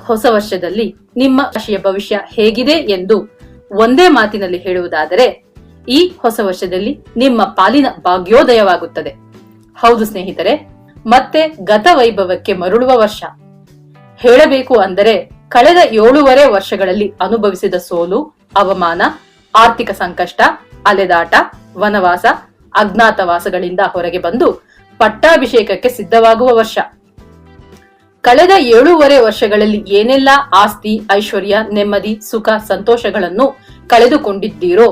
ಹೊಸ ವರ್ಷದಲ್ಲಿ ನಿಮ್ಮ ರಾಶಿಯ ಭವಿಷ್ಯ ಹೇಗಿದೆ ಎಂದು ಒಂದೇ ಮಾತಿನಲ್ಲಿ ಹೇಳುವುದಾದರೆ, ಈ ಹೊಸ ವರ್ಷದಲ್ಲಿ ನಿಮ್ಮ ಪಾಲಿನ ಭಾಗ್ಯೋದಯವಾಗುತ್ತದೆ. ಹೌದು ಸ್ನೇಹಿತರೆ, ಮತ್ತೆ ಗತ ವೈಭವಕ್ಕೆ ಮರಳುವ ವರ್ಷ. ಹೇಳಬೇಕು ಅಂದರೆ ಕಳೆದ 7.5 ವರ್ಷಗಳಲ್ಲಿ ಅನುಭವಿಸಿದ ಸೋಲು, ಅವಮಾನ, ಆರ್ಥಿಕ ಸಂಕಷ್ಟ, ಅಲೆದಾಟ, ವನವಾಸ, ಅಜ್ಞಾತವಾಸಗಳಿಂದ ಹೊರಗೆ ಬಂದು ಪಟ್ಟಾಭಿಷೇಕಕ್ಕೆ ಸಿದ್ಧವಾಗುವ ವರ್ಷ. ಕಳೆದ 7.5 ವರ್ಷಗಳಲ್ಲಿ ಏನೆಲ್ಲಾ ಆಸ್ತಿ, ಐಶ್ವರ್ಯ, ನೆಮ್ಮದಿ, ಸುಖ, ಸಂತೋಷಗಳನ್ನು ಕಳೆದುಕೊಂಡಿದ್ದೀರೋ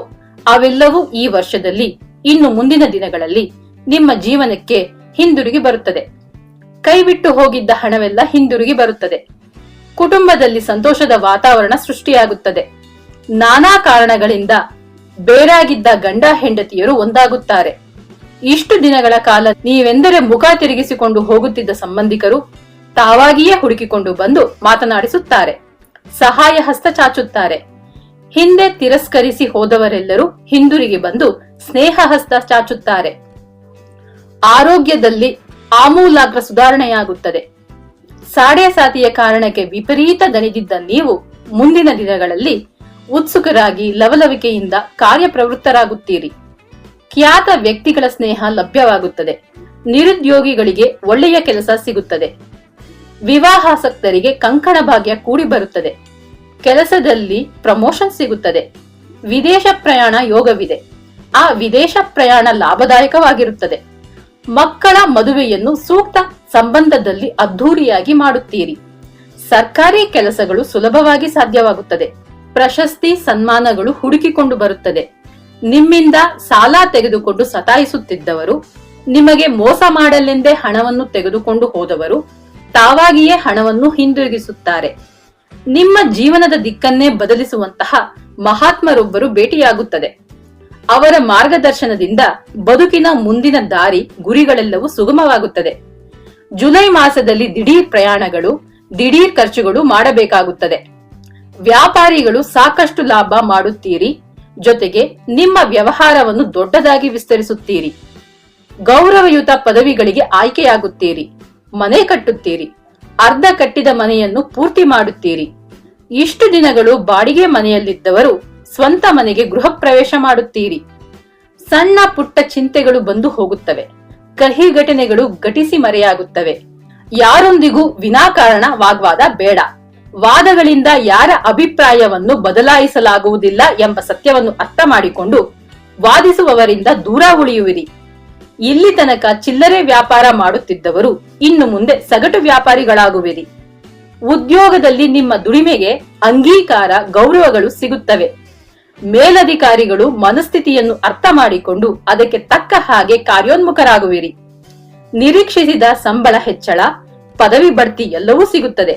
ಅವೆಲ್ಲವೂ ಈ ವರ್ಷದಲ್ಲಿ, ಇನ್ನು ಮುಂದಿನ ದಿನಗಳಲ್ಲಿ ನಿಮ್ಮ ಜೀವನಕ್ಕೆ ಹಿಂದಿರುಗಿ ಬರುತ್ತದೆ. ಕೈಬಿಟ್ಟು ಹೋಗಿದ್ದ ಹಣವೆಲ್ಲ ಹಿಂದಿರುಗಿ ಬರುತ್ತದೆ. ಕುಟುಂಬದಲ್ಲಿ ಸಂತೋಷದ ವಾತಾವರಣ ಸೃಷ್ಟಿಯಾಗುತ್ತದೆ. ನಾನಾ ಕಾರಣಗಳಿಂದ ಬೇರಾಗಿದ್ದ ಗಂಡ ಹೆಂಡತಿಯರು ಒಂದಾಗುತ್ತಾರೆ. ಇಷ್ಟು ದಿನಗಳ ಕಾಲ ನೀವೆಂದರೆ ಮುಖ ತಿರುಗಿಸಿಕೊಂಡು ಹೋಗುತ್ತಿದ್ದ ಸಂಬಂಧಿಕರು ತಾವಾಗಿಯೇ ಹುಡುಕಿಕೊಂಡು ಬಂದು ಮಾತನಾಡಿಸುತ್ತಾರೆ, ಸಹಾಯ ಹಸ್ತ ಚಾಚುತ್ತಾರೆ. ಹಿಂದೆ ತಿರಸ್ಕರಿಸಿ ಹೋದವರೆಲ್ಲರೂ ಹಿಂದಿರುಗಿ ಬಂದು ಸ್ನೇಹ ಹಸ್ತ ಚಾಚುತ್ತಾರೆ. ಆರೋಗ್ಯದಲ್ಲಿ ಆಮೂಲಾಗ್ರ ಸುಧಾರಣೆಯಾಗುತ್ತದೆ. ಸಾಡೆ ಸಾತಿಯ ಕಾರಣಕ್ಕೆ ವಿಪರೀತ ದಣಿದಿದ್ದ ನೀವು ಮುಂದಿನ ದಿನಗಳಲ್ಲಿ ಉತ್ಸುಕರಾಗಿ ಲವಲವಿಕೆಯಿಂದ ಕಾರ್ಯಪ್ರವೃತ್ತರಾಗುತ್ತೀರಿ. ಖ್ಯಾತ ವ್ಯಕ್ತಿಗಳ ಸ್ನೇಹ ಲಭ್ಯವಾಗುತ್ತದೆ. ನಿರುದ್ಯೋಗಿಗಳಿಗೆ ಒಳ್ಳೆಯ ಕೆಲಸ ಸಿಗುತ್ತದೆ. ವಿವಾಹಾಸಕ್ತರಿಗೆ ಕಂಕಣ ಭಾಗ್ಯ ಕೂಡಿ ಬರುತ್ತದೆ. ಕೆಲಸದಲ್ಲಿ ಪ್ರಮೋಷನ್ ಸಿಗುತ್ತದೆ. ವಿದೇಶ ಪ್ರಯಾಣ ಯೋಗವಿದೆ. ಆ ವಿದೇಶ ಪ್ರಯಾಣ ಲಾಭದಾಯಕವಾಗಿರುತ್ತದೆ. ಮಕ್ಕಳ ಮದುವೆಯನ್ನು ಸೂಕ್ತ ಸಂಬಂಧದಲ್ಲಿ ಅದ್ಧೂರಿಯಾಗಿ ಮಾಡುತ್ತೀರಿ. ಸರ್ಕಾರಿ ಕೆಲಸಗಳು ಸುಲಭವಾಗಿ ಸಾಧ್ಯವಾಗುತ್ತದೆ. ಪ್ರಶಸ್ತಿ, ಸನ್ಮಾನಗಳು ಹುಡುಕಿಕೊಂಡು ಬರುತ್ತದೆ. ನಿಮ್ಮಿಂದ ಸಾಲ ತೆಗೆದುಕೊಂಡು ಸತಾಯಿಸುತ್ತಿದ್ದವರು, ನಿಮಗೆ ಮೋಸ ಮಾಡಲೆಂದೇ ಹಣವನ್ನು ತೆಗೆದುಕೊಂಡು ಹೋದವರು ತಾವಾಗಿಯೇ ಹಣವನ್ನು ಹಿಂದಿರುಗಿಸುತ್ತಾರೆ. ನಿಮ್ಮ ಜೀವನದ ದಿಕ್ಕನ್ನೇ ಬದಲಿಸುವಂತಹ ಮಹಾತ್ಮರೊಬ್ಬರು ಭೇಟಿಯಾಗುತ್ತದೆ. ಅವರ ಮಾರ್ಗದರ್ಶನದಿಂದ ಬದುಕಿನ ಮುಂದಿನ ದಾರಿ, ಗುರಿಗಳೆಲ್ಲವೂ ಸುಗಮವಾಗುತ್ತದೆ. ಜುಲೈ ಮಾಸದಲ್ಲಿ ದಿಢೀರ್ ಪ್ರಯಾಣಗಳು, ದಿಢೀರ್ ಖರ್ಚುಗಳು ಮಾಡಬೇಕಾಗುತ್ತದೆ. ವ್ಯಾಪಾರಿಗಳು ಸಾಕಷ್ಟು ಲಾಭ ಮಾಡುತ್ತೀರಿ. ಜೊತೆಗೆ ನಿಮ್ಮ ವ್ಯವಹಾರವನ್ನು ದೊಡ್ಡದಾಗಿ ವಿಸ್ತರಿಸುತ್ತೀರಿ. ಗೌರವಯುತ ಪದವಿಗಳಿಗೆ ಆಯ್ಕೆಯಾಗುತ್ತೀರಿ. ಮನೆ ಕಟ್ಟುತ್ತೀರಿ. ಅರ್ಧ ಕಟ್ಟಿದ ಮನೆಯನ್ನು ಪೂರ್ತಿ ಮಾಡುತ್ತೀರಿ. ಇಷ್ಟು ದಿನಗಳು ಬಾಡಿಗೆ ಮನೆಯಲ್ಲಿದ್ದವರು ಸ್ವಂತ ಮನೆಗೆ ಗೃಹ ಪ್ರವೇಶ ಮಾಡುತ್ತೀರಿ. ಸಣ್ಣ ಪುಟ್ಟ ಚಿಂತೆಗಳು ಬಂದು ಹೋಗುತ್ತವೆ. ಕಹಿ ಘಟನೆಗಳು ಘಟಿಸಿ ಮರೆಯಾಗುತ್ತವೆ. ಯಾರೊಂದಿಗೂ ವಿನಾಕಾರಣ ವಾಗ್ವಾದ ಬೇಡ. ವಾದಗಳಿಂದ ಯಾರ ಅಭಿಪ್ರಾಯವನ್ನು ಬದಲಾಯಿಸಲಾಗುವುದಿಲ್ಲ ಎಂಬ ಸತ್ಯವನ್ನು ಅರ್ಥ ಮಾಡಿಕೊಂಡು ವಾದಿಸುವವರಿಂದ ದೂರ ಉಳಿಯುವಿರಿ. ಇಲ್ಲಿ ತನಕ ಚಿಲ್ಲರೆ ವ್ಯಾಪಾರ ಮಾಡುತ್ತಿದ್ದವರು ಇನ್ನು ಮುಂದೆ ಸಗಟು ವ್ಯಾಪಾರಿಗಳಾಗುವಿರಿ. ಉದ್ಯೋಗದಲ್ಲಿ ನಿಮ್ಮ ದುಡಿಮೆಗೆ ಅಂಗೀಕಾರ, ಗೌರವಗಳು ಸಿಗುತ್ತವೆ. ಮೇಲಧಿಕಾರಿಗಳು ಮನಸ್ಥಿತಿಯನ್ನು ಅರ್ಥ ಮಾಡಿಕೊಂಡು ಅದಕ್ಕೆ ತಕ್ಕ ಹಾಗೆ ಕಾರ್ಯೋನ್ಮುಖರಾಗುವಿರಿ. ನಿರೀಕ್ಷಿಸಿದ ಸಂಬಳ ಹೆಚ್ಚಳ, ಪದವಿ ಬಡ್ತಿ ಎಲ್ಲವೂ ಸಿಗುತ್ತದೆ.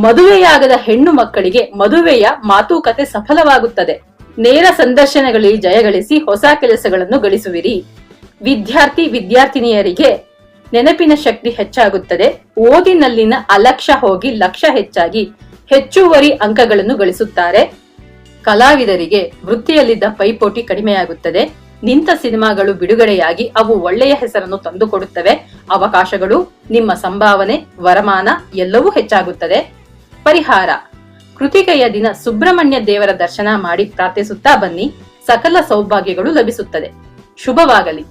ಮದುವೆಯಾಗದ ಹೆಣ್ಣು ಮಕ್ಕಳಿಗೆ ಮದುವೆಯ ಮಾತುಕತೆ ಸಫಲವಾಗುತ್ತದೆ. ನೇರ ಸಂದರ್ಶನಗಳಲ್ಲಿ ಜಯಗಳಿಸಿ ಹೊಸ ಕೆಲಸಗಳನ್ನು ಗಳಿಸುವಿರಿ. ವಿದ್ಯಾರ್ಥಿನಿಯರಿಗೆ ನೆನಪಿನ ಶಕ್ತಿ ಹೆಚ್ಚಾಗುತ್ತದೆ. ಓದಿನಲ್ಲಿನ ಅಲಕ್ಷ್ಯ ಹೋಗಿ ಲಕ್ಷ್ಯ ಹೆಚ್ಚಾಗಿ ಹೆಚ್ಚುವರಿ ಅಂಕಗಳನ್ನು ಗಳಿಸುತ್ತಾರೆ. ಕಲಾವಿದರಿಗೆ ವೃತ್ತಿಯಲ್ಲಿದ್ದ ಪೈಪೋಟಿ ಕಡಿಮೆಯಾಗುತ್ತದೆ. ನಿಂತ ಸಿನಿಮಾಗಳು ಬಿಡುಗಡೆಯಾಗಿ ಅವು ಒಳ್ಳೆಯ ಹೆಸರನ್ನು ತಂದುಕೊಡುತ್ತವೆ. ಅವಕಾಶಗಳು, ನಿಮ್ಮ ಸಂಭಾವನೆ, ವರಮಾನ ಎಲ್ಲವೂ ಹೆಚ್ಚಾಗುತ್ತದೆ. ಪರಿಹಾರ: ಕೃತಿಕೆಯ ದಿನ ಸುಬ್ರಹ್ಮಣ್ಯ ದೇವರ ದರ್ಶನ ಮಾಡಿ ಪ್ರಾರ್ಥಿಸುತ್ತಾ ಬನ್ನಿ. ಸಕಲ ಸೌಭಾಗ್ಯಗಳು ಲಭಿಸುತ್ತದೆ. ಶುಭವಾಗಲಿ.